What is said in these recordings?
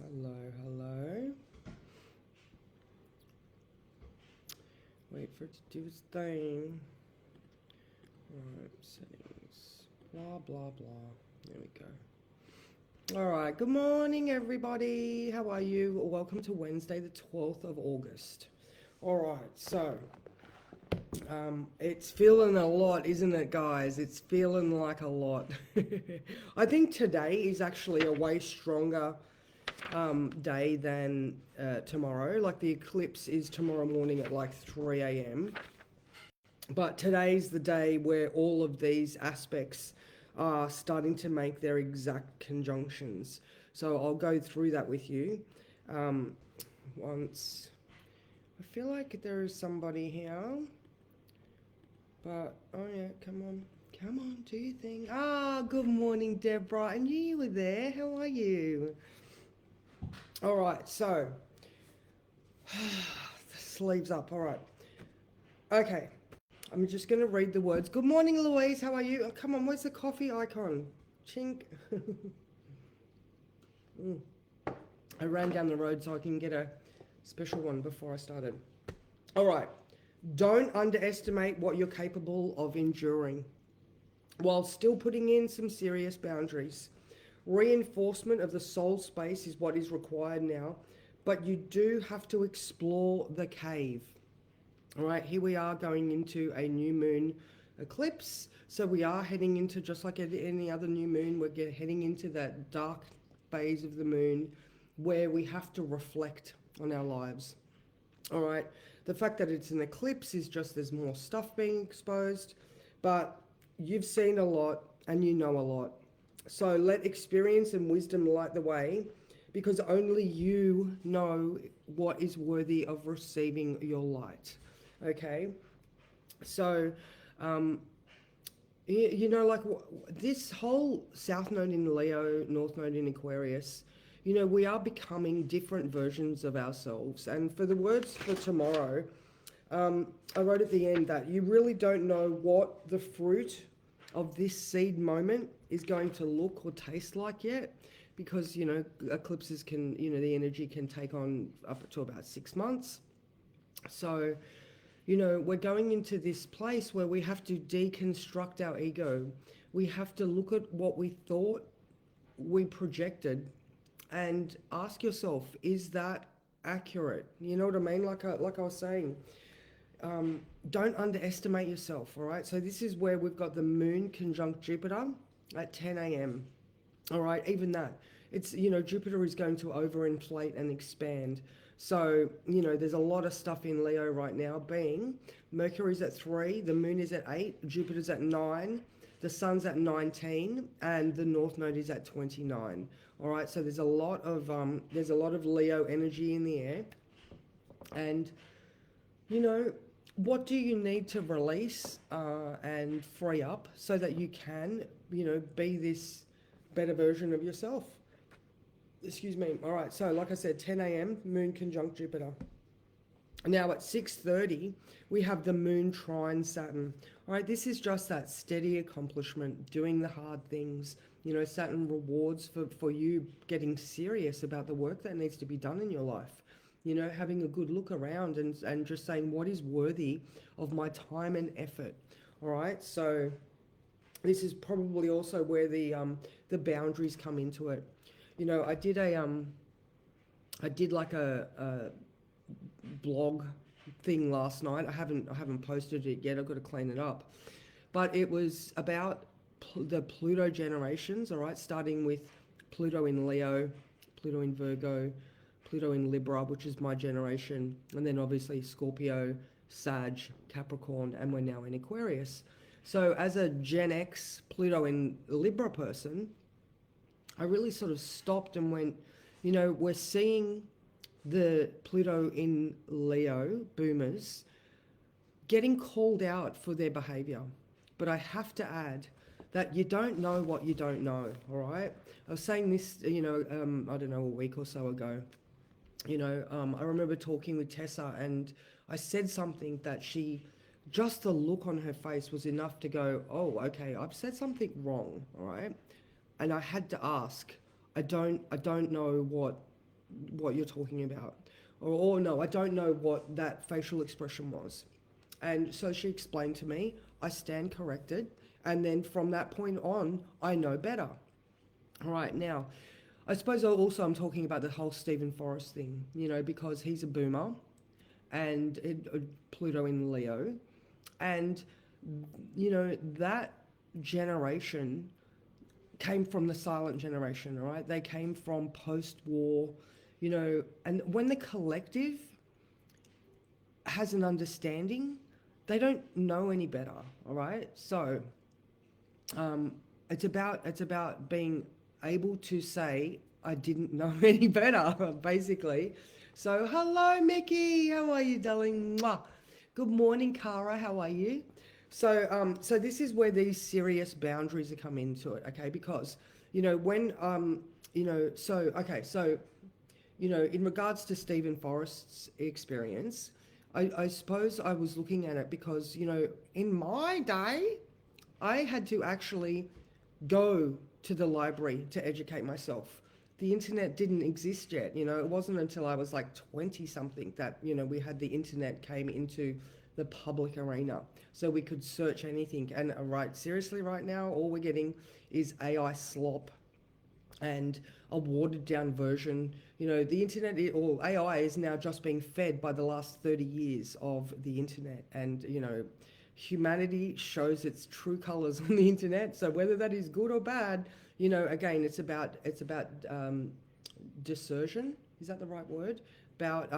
Hello, hello. Wait for it to do its thing. Alright, settings. Blah, blah, blah. There we go. Alright, good morning, everybody. How are you? Welcome to Wednesday, the 12th of August. Alright, so it's feeling a lot, isn't it, guys? It's feeling like a lot. I think today is actually a way stronger day than tomorrow. Like the eclipse is tomorrow morning at like 3 a.m. But today's the day where all of these aspects are starting to make their exact conjunctions. So I'll go through that with you um, once. I feel like there is somebody here. But, oh yeah, come on. Come on, do your thing. Ah, good morning, Deborah. I knew you were there. How are you? All right, so the sleeves up. All right. Okay. I'm just going to read the words. Good morning, Louise. How are you? Oh, come on, where's the coffee icon? Chink. I ran down the road so I can get a special one before I started. All right. Don't underestimate what you're capable of enduring while still putting in some serious boundaries. Reinforcement of the soul space is what is required now, but you do have to explore the cave. All right, here we are going into a new moon eclipse. So we are heading into, just like any other new moon, we're heading into that dark phase of the moon where we have to reflect on our lives. All right, the fact that it's an eclipse is just there's more stuff being exposed, but you've seen a lot and you know a lot. So let experience and wisdom light the way, because only you know what is worthy of receiving your light. Okay, so like this whole south node in Leo, north node in Aquarius, we are becoming different versions of ourselves. And for the words for tomorrow, I wrote at the end that you really don't know what the fruit of this seed moment is going to look or taste like yet, because eclipses can, the energy can take on up to about 6 months. So we're going into this place where we have to deconstruct our ego. We have to look at what we thought we projected and ask yourself, is that accurate? You know what I mean? Like I was saying, don't underestimate yourself, all right? So this is where we've got the moon conjunct Jupiter at 10 a.m. All right, even that. It's, Jupiter is going to overinflate and expand. So, there's a lot of stuff in Leo right now, being Mercury's at 3, the moon is at 8, Jupiter's at 9, the sun's at 19, and the north node is at 29. All right, so there's a lot of Leo energy in the air. And, what do you need to release and free up so that you can, be this better version of yourself? Excuse me. All right, so like I said, 10 a.m, moon conjunct Jupiter. Now at 6:30, we have the moon trine Saturn. All right, this is just that steady accomplishment, doing the hard things. Saturn rewards for you getting serious about the work that needs to be done in your life. Having a good look around and just saying what is worthy of my time and effort. All right, so this is probably also where the boundaries come into it. I did like a blog thing last night. I haven't posted it yet. I've got to clean it up. But it was about the Pluto generations, all right, starting with Pluto in Leo, Pluto in Virgo, Pluto in Libra, which is my generation, and then obviously Scorpio, Sag, Capricorn, and we're now in Aquarius. So as a Gen X Pluto in Libra person, I really sort of stopped and went, we're seeing the Pluto in Leo boomers getting called out for their behavior. But I have to add that you don't know what you don't know, all right? I was saying this, I don't know, a week or so ago. I remember talking with Tessa, and I said something that just the look on her face was enough to go, oh, okay, I've said something wrong, all right? And I had to ask, I don't know what what you're talking about. Or no, I don't know what that facial expression was. And so she explained to me, I stand corrected. And then from that point on, I know better. All right, now, I suppose also I'm talking about the whole Stephen Forrest thing, because he's a boomer and Pluto in Leo. And, that generation came from the silent generation, all right? They came from post-war, and when the collective has an understanding, they don't know any better, all right? So it's about being able to say, I didn't know any better, basically. So hello, Mickey, how are you, darling? Mwah. Good morning, Cara, how are you? So this is where these serious boundaries come into it, okay? Because, when, in regards to Stephen Forrest's experience, I suppose I was looking at it because, in my day, I had to actually go to the library to educate myself. The internet didn't exist yet, it wasn't until I was like 20 something that, we had the internet came into the public arena. So we could search anything. And seriously, right now, all we're getting is AI slop and a watered down version. The internet or AI is now just being fed by the last 30 years of the internet. And, humanity shows its true colors on the internet. So whether that is good or bad, again, it's about discernment. Is that the right word? About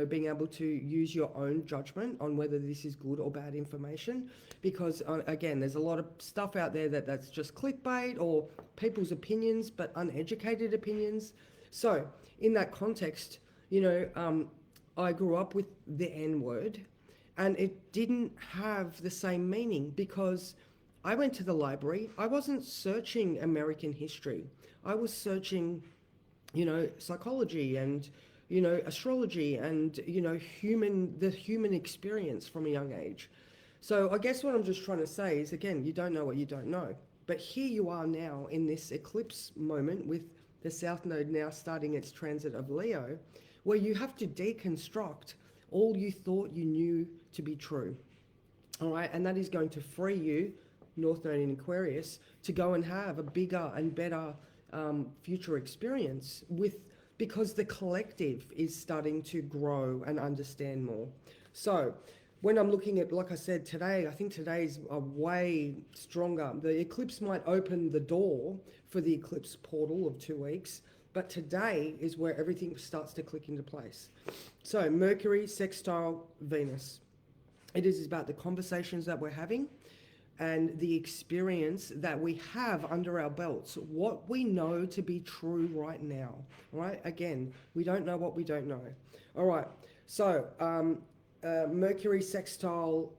being able to use your own judgment on whether this is good or bad information, because again, there's a lot of stuff out there that's just clickbait or people's opinions, but uneducated opinions. So in that context, I grew up with the N word, and it didn't have the same meaning because I went to the library. I wasn't searching American history. I was searching, psychology and astrology and, the human experience from a young age. So I guess what I'm just trying to say is, again, you don't know what you don't know. But here you are now in this eclipse moment with the South Node now starting its transit of Leo, where you have to deconstruct all you thought you knew to be true. All right, and that is going to free you, North Node in Aquarius, to go and have a bigger and better future experience because the collective is starting to grow and understand more. So when I'm looking at, like I said, today, I think today's a way stronger. The eclipse might open the door for the eclipse portal of 2 weeks, but today is where everything starts to click into place. So Mercury sextile Venus. It is about the conversations that we're having and the experience that we have under our belts, what we know to be true right now, right? Again, we don't know what we don't know. All right, so Mercury sextile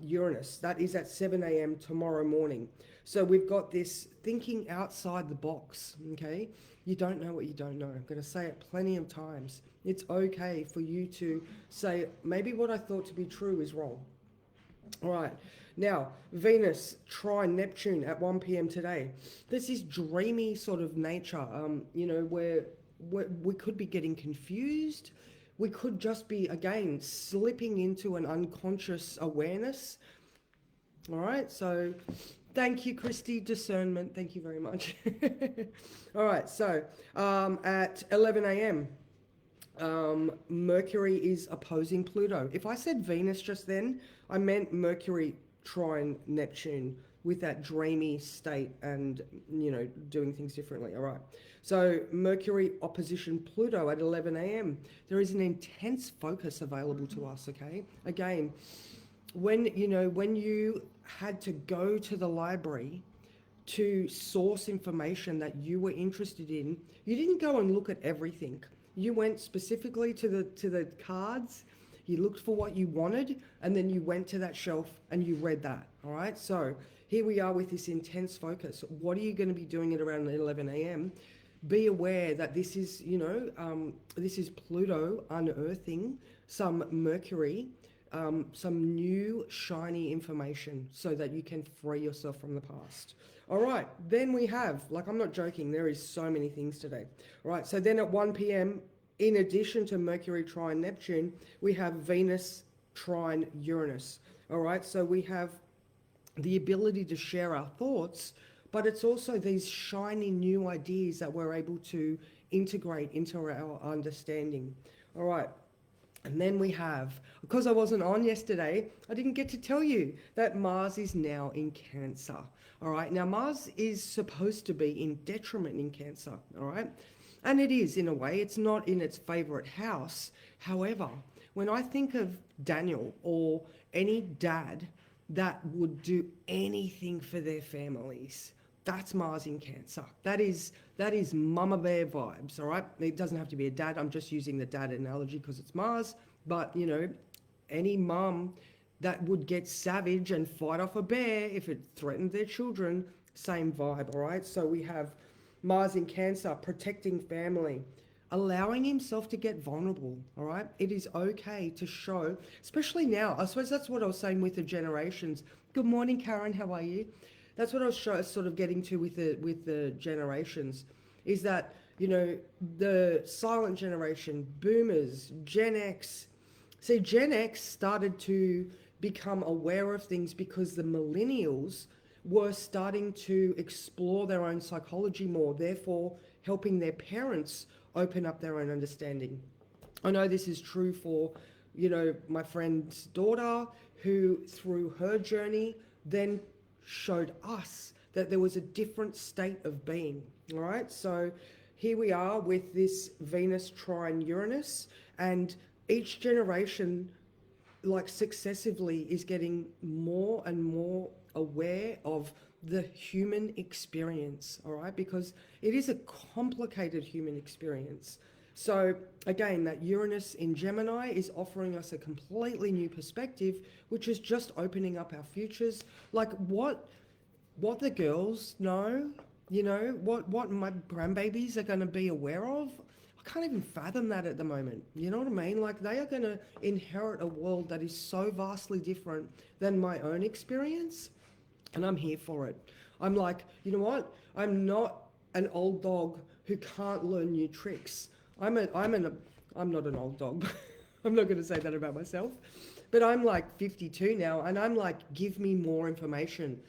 Uranus, that is at 7 a.m. tomorrow morning. So we've got this thinking outside the box, okay? You don't know what you don't know. I'm going to say it plenty of times. It's okay for you to say, maybe what I thought to be true is wrong. All right. Now, Venus trine Neptune at 1 p.m. today. There's this dreamy sort of nature, where we could be getting confused. We could just be, again, slipping into an unconscious awareness. All right. So thank you, Christy. Discernment. Thank you very much. All right. So at 11 a.m., Mercury is opposing Pluto. If I said Venus just then, I meant Mercury trine Neptune with that dreamy state and, doing things differently. All right. So Mercury opposition Pluto at 11 a.m. There is an intense focus available to us, okay? Again, when you had to go to the library to source information that you were interested in, you didn't go and look at everything. You went specifically to the cards, you looked for what you wanted, and then you went to that shelf and you read that, all right? So here we are with this intense focus. What are you going to be doing at around 11 a.m.? Be aware that this is, this is Pluto unearthing some Mercury some new shiny information so that you can free yourself from the past. All right, then we have, like, I'm not joking, there is so many things today. All right, so then at 1 p.m., in addition to Mercury trine Neptune, we have Venus trine Uranus. All right, so we have the ability to share our thoughts, but it's also these shiny new ideas that we're able to integrate into our understanding. All right. And then we have, because I wasn't on yesterday, I didn't get to tell you that Mars is now in Cancer. All right. Now, Mars is supposed to be in detriment in Cancer. All right. And it is in a way, it's not in its favorite house. However, when I think of Daniel or any dad that would do anything for their families, that's Mars in Cancer. That is mama bear vibes, all right? It doesn't have to be a dad. I'm just using the dad analogy because it's Mars. But, you know, any mum that would get savage and fight off a bear if it threatened their children, same vibe, all right? So we have Mars in Cancer, protecting family, allowing himself to get vulnerable, all right? It is okay to show, especially now. I suppose that's what I was saying with the generations. Good morning, Karen. How are you? That's what I was sort of getting to with the generations, is that, you know, the silent generation, boomers, Gen X. See, Gen X started to become aware of things because the millennials were starting to explore their own psychology more, therefore helping their parents open up their own understanding. I know this is true for, you know, my friend's daughter, who through her journey then showed us that there was a different state of being. All right, so here we are with this Venus trine Uranus, and each generation, like successively, is getting more and more aware of the human experience. All right, because it is a complicated human experience. So again, that Uranus in Gemini is offering us a completely new perspective, which is just opening up our futures. Like what the girls know, you know, what my grandbabies are going to be aware of. I can't even fathom that at the moment. You know what I mean? Like, they are going to inherit a world that is so vastly different than my own experience, and I'm here for it. I'm like, you know what? I'm not an old dog who can't learn new tricks. I'm not an old dog. I'm not going to say that about myself. But I'm like 52 now, and I'm like, give me more information.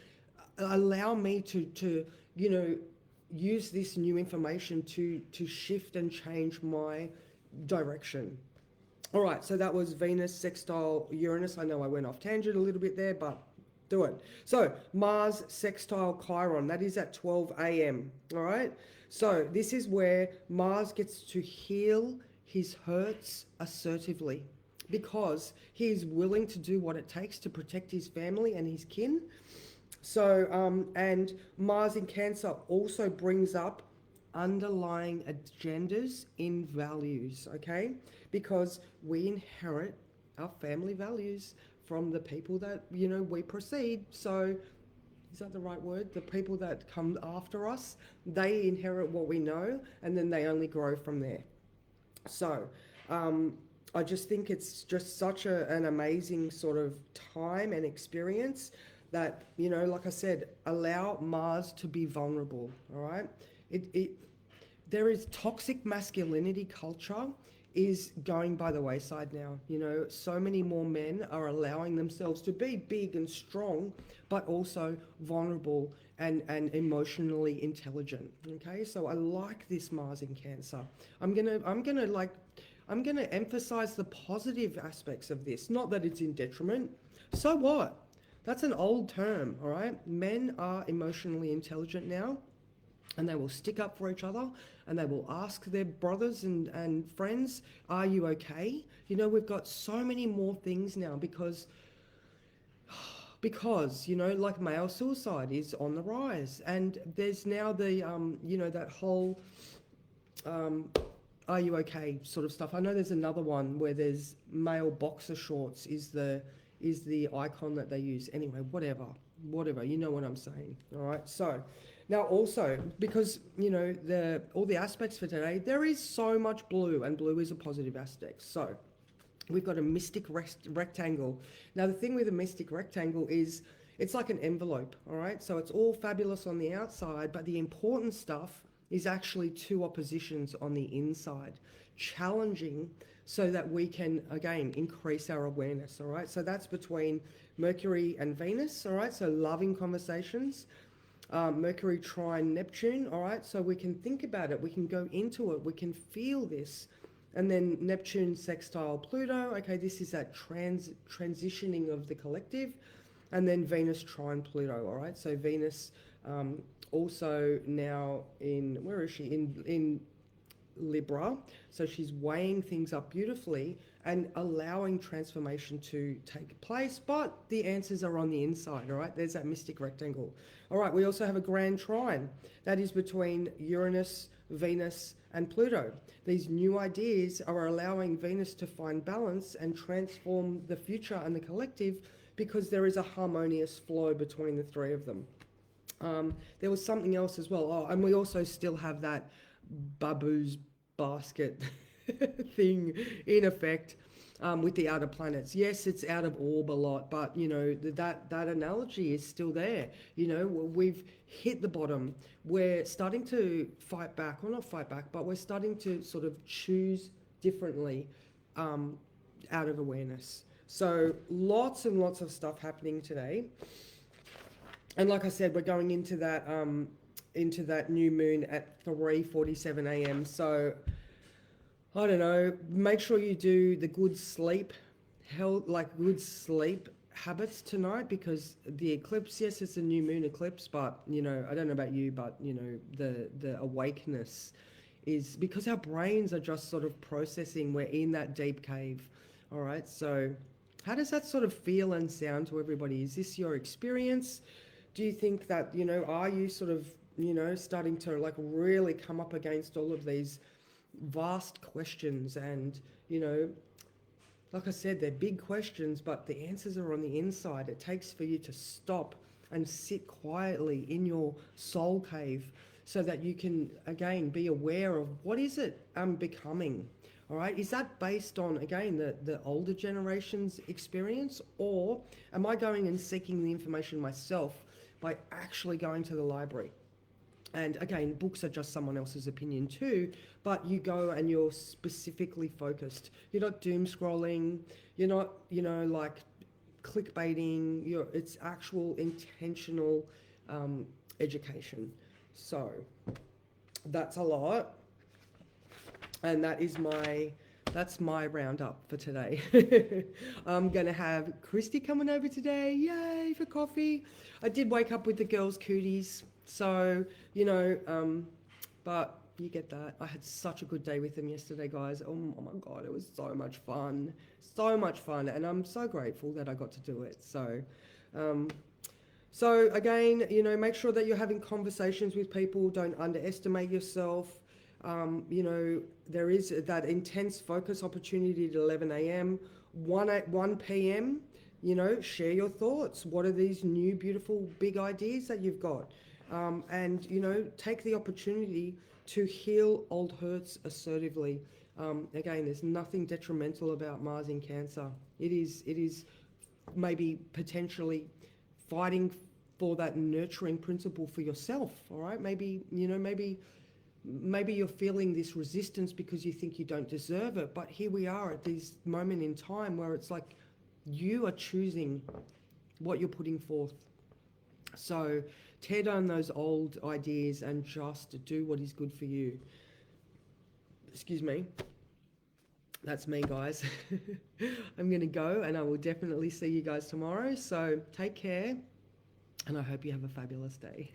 Allow me to you know, use this new information to shift and change my direction. All right, so that was Venus sextile Uranus. I know I went off tangent a little bit there, but do it. So Mars sextile Chiron, that is at 12 a.m. All right, so this is where Mars gets to heal his hurts assertively, because he is willing to do what it takes to protect his family and his kin. So, and Mars in Cancer also brings up underlying agendas in values, okay? Because we inherit our family values from the people that, you know, we precede. So, is that the right word? The people that come after us, they inherit what we know, and then they only grow from there. So, I just think it's just such an amazing sort of time and experience that, you know, like I said, allow Mars to be vulnerable, all right? There is toxic masculinity culture is going by the wayside now. You know, so many more men are allowing themselves to be big and strong, but also vulnerable and emotionally intelligent, okay? So I like this Mars in Cancer. I'm gonna emphasize the positive aspects of this, not that it's in detriment. So what? That's an old term, all right? Men are emotionally intelligent now, and they will stick up for each other, and they will ask their brothers and friends, are you okay? You know, we've got so many more things now because, you know, like male suicide is on the rise. And there's now the, you know, that whole, are you okay sort of stuff. I know there's another one where there's male boxer shorts is the icon that they use. Anyway, whatever, you know what I'm saying. All right, so now also, because, you know, all the aspects for today, there is so much blue, and blue is a positive aspect. So we've got a mystic rectangle. Now, the thing with a mystic rectangle is it's like an envelope, all right? So it's all fabulous on the outside, but the important stuff is actually two oppositions on the inside, challenging so that we can, again, increase our awareness, all right? So that's between Mercury and Venus, all right? So loving conversations. Mercury trine Neptune, all right? So we can think about it, we can go into it, we can feel this. And then Neptune sextile Pluto, okay, this is that transitioning of the collective. And then Venus trine Pluto, all right? So Venus also now in, where is she? In Libra. So she's weighing things up beautifully and allowing transformation to take place, but the answers are on the inside, all right? There's that mystic rectangle. All right, we also have a grand trine. That is between Uranus, Venus, and Pluto. These new ideas are allowing Venus to find balance and transform the future and the collective because there is a harmonious flow between the three of them. There was something else as well. Oh, and we also still have that Babu's basket thing in effect with the outer planets. Yes, it's out of orb a lot, but you know that analogy is still there. You know, we've hit the bottom. We're starting to fight back, or not fight back, but we're starting to sort of choose differently out of awareness. So lots and lots of stuff happening today. And like I said, we're going into that new moon at 3:47 a.m. So I don't know. Make sure you do the good sleep, good sleep habits tonight, because the eclipse. Yes, it's a new moon eclipse, but you know, I don't know about you, but you know, the awakeness is because our brains are just sort of processing. We're in that deep cave. All right. So how does that sort of feel and sound to everybody? Is this your experience? Do you think that, you know, are you sort of, you know, starting to like really come up against all of these vast questions? And, you know, like I said, they're big questions, but the answers are on the inside. It takes for you to stop and sit quietly in your soul cave so that you can, again, be aware of what is it I'm becoming. All right, is that based on, again, the older generation's experience, or am I going and seeking the information myself by actually going to the library? And again, books are just someone else's opinion too, but you go and you're specifically focused. You're not doom scrolling, you're not, you know, like clickbaiting, it's actual intentional education. So that's a lot. And that's my roundup for today. I'm gonna have Christy coming over today. Yay for coffee. I did wake up with the girls' cooties, so you know, but you get that. I had such a good day with them yesterday, guys. Oh my god, it was so much fun, and I'm so grateful that I got to do it. So again, you know, make sure that you're having conversations with people. Don't underestimate yourself. You know, there is that intense focus opportunity at 11 a.m., 1 p.m., you know, share your thoughts. What are these new, beautiful, big ideas that you've got? And, you know, take the opportunity to heal old hurts assertively. Again, there's nothing detrimental about Mars in Cancer. It is maybe potentially fighting for that nurturing principle for yourself, all right? Maybe, you know, maybe you're feeling this resistance because you think you don't deserve it, but here we are at this moment in time where it's like you are choosing what you're putting forth. So tear down those old ideas and just do what is good for you. Excuse me. That's me, guys. I'm going to go, and I will definitely see you guys tomorrow. So take care, and I hope you have a fabulous day.